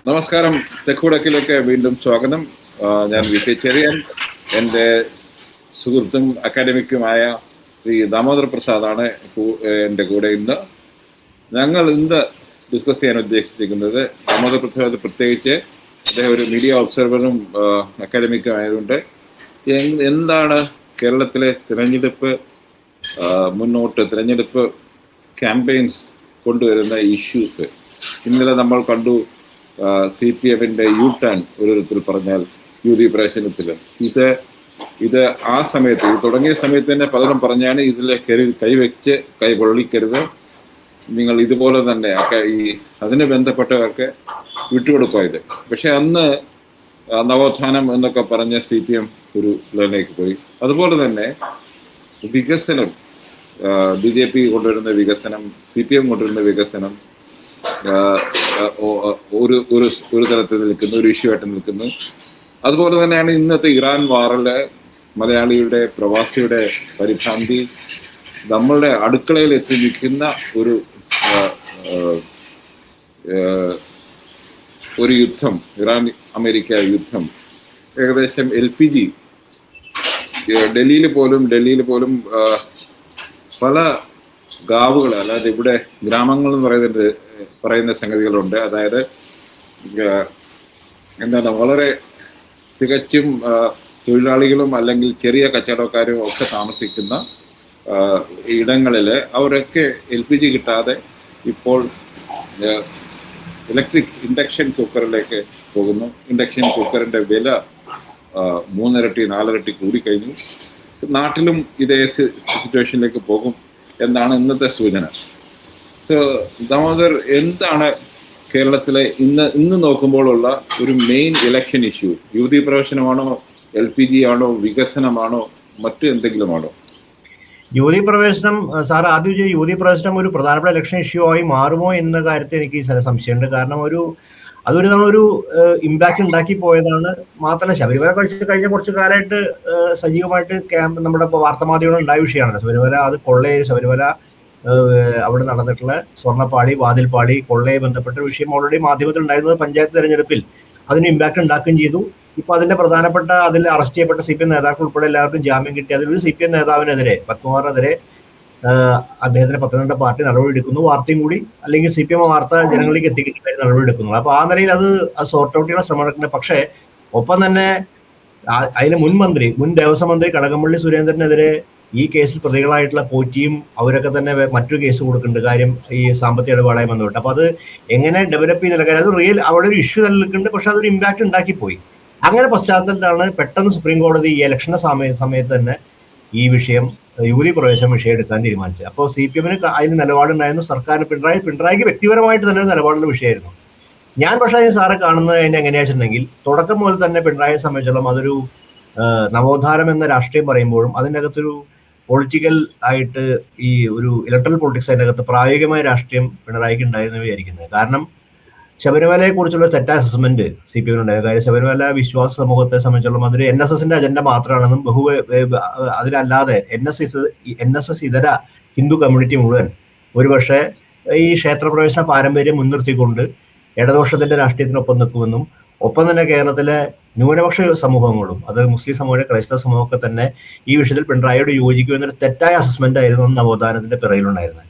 നമസ്കാരം. തെക്കുവടക്കിലേക്ക് വീണ്ടും സ്വാഗതം. ഞാൻ വി.കെ. ചെറിയൻ. എൻ്റെ സുഹൃത്തും അക്കാഡമിക്കുമായ ശ്രീ ദാമോദർ പ്രസാദാണ് എൻ്റെ കൂടെ ഇന്ന്. ഞങ്ങൾ ഇന്ന് ഡിസ്കസ് ചെയ്യാൻ ഉദ്ദേശിച്ചിരിക്കുന്നത്, ദാമോദർ പ്രസാദ് പ്രത്യേകിച്ച് അദ്ദേഹം ഒരു മീഡിയ ഒബ്സർവറും അക്കാഡമിക്കും ആയതുകൊണ്ട് എന്താണ് കേരളത്തിലെ തിരഞ്ഞെടുപ്പ് തിരഞ്ഞെടുപ്പ് ക്യാമ്പയിൻസ് കൊണ്ടുവരുന്ന ഇഷ്യൂസ്. ഇന്നലെ നമ്മൾ കണ്ടു CPM-ന്റെ U-ടേൺ, ഒരു വിധത്തിൽ പറഞ്ഞാൽ യുവതി പ്രവേശനത്തിൽ. ഇത് ആ സമയത്ത്, ഇത് തുടങ്ങിയ സമയത്ത് തന്നെ പലരും പറഞ്ഞാണ് ഇതിലെ കൈവച്ച് കൈ പൊള്ളിക്കരുത്, നിങ്ങൾ ഇതുപോലെ തന്നെ അതിന് ബന്ധപ്പെട്ടവർക്ക് വിട്ടുകൊടുക്കുക. പക്ഷെ അന്ന് നവോത്ഥാനം എന്നൊക്കെ പറഞ്ഞ CPM ഒരു ലേക്ക് പോയി. അതുപോലെ തന്നെ വികസനം, BJP കൊണ്ടുവരുന്ന വികസനം, CPM കൊണ്ടുവരുന്ന വികസനം ഒരു തരത്തിൽ നിൽക്കുന്നു, ഒരു ഇഷ്യൂ ആയിട്ട് നിൽക്കുന്നു. അതുപോലെ തന്നെയാണ് ഇന്നത്തെ ഇറാൻ വാറില് മലയാളിയുടെ, പ്രവാസിയുടെ പരിഭ്രാന്തി, നമ്മളുടെ അടുക്കളയിൽ എത്തി നിൽക്കുന്ന ഒരു യുദ്ധം, ഇറാൻ അമേരിക്ക യുദ്ധം. ഏകദേശം LPG ഡൽഹിയിൽ പോലും പല ഗാവുകൾ, അല്ലാതെ ഇവിടെ ഗ്രാമങ്ങൾ എന്ന് പറയുന്ന സംഗതികളുണ്ട്. അതായത് എന്താണ്, വളരെ തികച്ചും തൊഴിലാളികളും അല്ലെങ്കിൽ ചെറിയ കച്ചവടക്കാരും ഒക്കെ താമസിക്കുന്ന ഇടങ്ങളിൽ അവരൊക്കെ LPG കിട്ടാതെ ഇപ്പോൾ ഇലക്ട്രിക് ഇൻഡക്ഷൻ കുക്കറിലേക്ക് പോകുന്നു. ഇൻഡക്ഷൻ കുക്കറിൻ്റെ വില 3 ഇരട്ടി 4 ഇരട്ടി കൂടിക്കഴിഞ്ഞു. നാട്ടിലും ഇതേ സിറ്റുവേഷനിലേക്ക് പോകും എന്നാണ് ഇന്നത്തെ സൂചന. ദാമോദർ, എന്താണ് കേരളത്തിലെ ഇന്ന് നോക്കുമ്പോഴുള്ള ഒരു മെയിൻ ഇലക്ഷൻ ഇഷ്യൂ? യുവതി പ്രവേശനമാണോ, LPG ആണോ, വികസനമാണോ, മറ്റു എന്തെങ്കിലുമാണോ? യുവതി പ്രവേശനം, സാർ ആദ്യം യുവതി പ്രവേശനം ഒരു പ്രധാനപ്പെട്ട ഇലക്ഷൻ ഇഷ്യൂ ആയി മാറുമോ എന്ന കാര്യത്തിൽ എനിക്ക് സംശയമുണ്ട്. കാരണം നമ്മളൊരു ഇമ്പാക്ട് ഉണ്ടാക്കി പോയതാണ്. മാത്രമല്ല, ശബരിമല കഴിഞ്ഞ കുറച്ച് കാലമായിട്ട് സജീവമായിട്ട് നമ്മുടെ വാർത്താമാധ്യമങ്ങൾ ഉണ്ടായ വിഷയമാണ് ശബരിമല. അത് ശബരിമല അവിടെ നടന്നിട്ടുള്ള സ്വർണ്ണപ്പാളി, വാതിൽപ്പാളി, കൊള്ളയെ ബന്ധപ്പെട്ട വിഷയം ഓൾറെഡി മാധ്യമത്തിൽ ഉണ്ടായിരുന്നത്. പഞ്ചായത്ത് തെരഞ്ഞെടുപ്പിൽ അതിന് ഇമ്പാക്ട് ഉണ്ടാക്കുകയും ചെയ്തു. ഇപ്പൊ അതിൽ അറസ്റ്റ് ചെയ്യപ്പെട്ട CPM നേതാക്കൾ ഉൾപ്പെടെ എല്ലാവർക്കും ജാമ്യം കിട്ടി. അതിലൊരു CPM നേതാവിനെതിരെ, പത്മകുമാറിനെതിരെ അദ്ദേഹത്തിന്റെ പത്തനംതിട്ട പാർട്ടി നടപടിയെടുക്കുന്നു. വാർത്തയും കൂടി, അല്ലെങ്കിൽ CPM വാർത്ത ജനങ്ങളിലേക്ക് എത്തിക്കിട്ടായി നടപടിയെടുക്കുന്നു. അപ്പൊ ആ നിലയിൽ അത് സോർട്ട് ഔട്ട് ചെയ്യാൻ ശ്രമം നടക്കുന്നത്. പക്ഷേ ഒപ്പം തന്നെ അതിന് മുൻ ദേവസ്വം മന്ത്രി കടകംപള്ളി സുരേന്ദ്രനെതിരെ ഈ കേസിൽ പ്രതികളായിട്ടുള്ള പോറ്റിയും അവരൊക്കെ തന്നെ മറ്റൊരു കേസ് കൊടുക്കുന്നുണ്ട്, കാര്യം ഈ സാമ്പത്തിക ഇടപാടായി ബന്ധപ്പെട്ട്. അപ്പൊ അത് എങ്ങനെ ഡെവലപ്പ് ചെയ്യുന്ന കാര്യം, അത് അവിടെ ഒരു ഇഷ്യൂ നിൽക്കുന്നുണ്ട്. പക്ഷെ അതൊരു ഇമ്പാക്ട് ഉണ്ടാക്കിപ്പോയി. അങ്ങനെ പശ്ചാത്തലത്തിലാണ് പെട്ടെന്ന് സുപ്രീം കോടതി ഈ ഇലക്ഷന്റെ സമയത്ത് തന്നെ ഈ വിഷയം, യുവതി പ്രവേശന വിഷയം എടുക്കാൻ തീരുമാനിച്ചത്. അപ്പോൾ CPM-ന് അതിന് നിലപാടുണ്ടായിരുന്നു. സർക്കാരിന് പിണറായിക്ക് വ്യക്തിപരമായിട്ട് തന്നെ ഒരു നിലപാടുള്ള വിഷയമായിരുന്നു. ഞാൻ പക്ഷേ സാറെ കാണുന്നത് അതിനെ എങ്ങനെയാ വെച്ചിട്ടുണ്ടെങ്കിൽ, തുടക്കം മുതൽ തന്നെ പിണറായിയെ സംബന്ധിച്ചോളം അതൊരു നവോത്ഥാനം എന്ന രാഷ്ട്രീയം പറയുമ്പോഴും അതിൻ്റെ അകത്തൊരു പൊളിറ്റിക്കൽ ആയിട്ട് ഈ ഒരു ഇലക്ട്രൽ പൊളിറ്റിക്സ് അതിൻ്റെ അകത്ത് പ്രായോഗികമായ രാഷ്ട്രീയം പിണറായിക്ക് ഉണ്ടായിരുന്നു വിചാരിക്കുന്നത്. കാരണം ശബരിമലയെ കുറിച്ചുള്ള തെറ്റായ അസസ്മെന്റ് CPM ഉണ്ടായിരുന്നു. കാര്യം ശബരിമല വിശ്വാസ സമൂഹത്തെ സംബന്ധിച്ചോളം അതൊരു NSSന്റെ അജണ്ട മാത്രമാണെന്നും അതിലല്ലാതെ NSS ഇതര ഹിന്ദു കമ്മ്യൂണിറ്റി മുഴുവൻ ഒരുപക്ഷെ ഈ ക്ഷേത്രപ്രവേശന പാരമ്പര്യം മുൻനിർത്തിക്കൊണ്ട് ഇടതുപക്ഷത്തിന്റെ രാഷ്ട്രീയത്തിനൊപ്പം നിൽക്കുമെന്നും, ഒപ്പം തന്നെ കേരളത്തിലെ ന്യൂനപക്ഷ സമൂഹങ്ങളും, അത് മുസ്ലിം സമൂഹം, ക്രൈസ്തവ സമൂഹമൊക്കെ തന്നെ ഈ വിഷയത്തിൽ പിണറായിയോട് യോജിക്കുമെന്നൊരു തെറ്റായ അസസ്മെന്റ് ആയിരുന്നു നവോത്ഥാനത്തിന്റെ പിറയിലുണ്ടായിരുന്നത്.